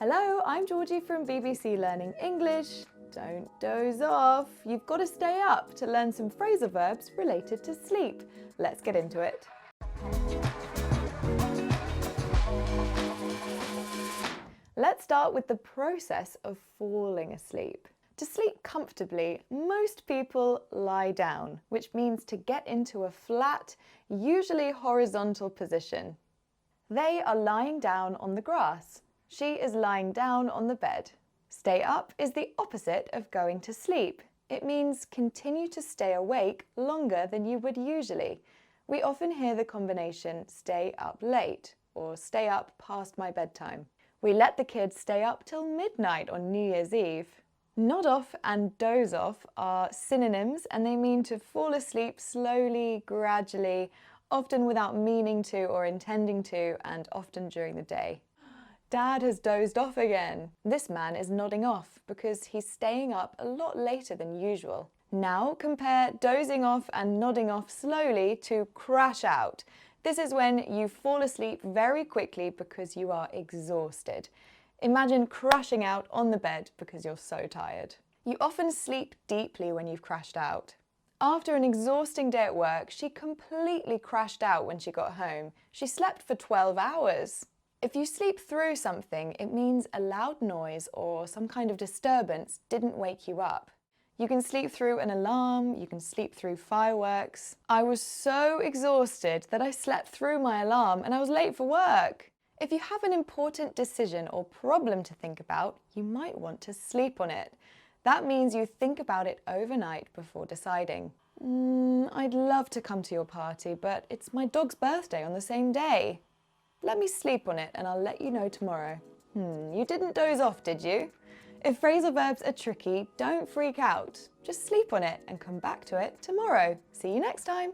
Hello, I'm Georgie from BBC Learning English. Don't doze off. You've got to stay up to learn some phrasal verbs related to sleep. Let's get into it. Let's start with the process of falling asleep. To sleep comfortably, most people lie down, which means to get into a flat, usually horizontal position. They are lying down on the grass. She is lying down on the bed. Stay up is the opposite of going to sleep. It means continue to stay awake longer than you would usually. We often hear the combination stay up late or stay up past my bedtime. We let the kids stay up till midnight on New Year's Eve. Nod off and doze off are synonyms, and they mean to fall asleep slowly, gradually, often without meaning to or intending to, and often during the day. Dad has dozed off again. This man is nodding off because he's staying up a lot later than usual. Now compare dozing off and nodding off slowly to crash out. This is when you fall asleep very quickly because you are exhausted. Imagine crashing out on the bed because you're so tired. You often sleep deeply when you've crashed out. After an exhausting day at work, she completely crashed out when she got home. She slept for 12 hours. If you sleep through something, it means a loud noise or some kind of disturbance didn't wake you up. You can sleep through an alarm, you can sleep through fireworks. I was so exhausted that I slept through my alarm and I was late for work. If you have an important decision or problem to think about, you might want to sleep on it. That means you think about it overnight before deciding. I'd love to come to your party, but it's my dog's birthday on the same day. Let me sleep on it and I'll let you know tomorrow. You didn't doze off, did you? If phrasal verbs are tricky, don't freak out. Just sleep on it and come back to it tomorrow. See you next time.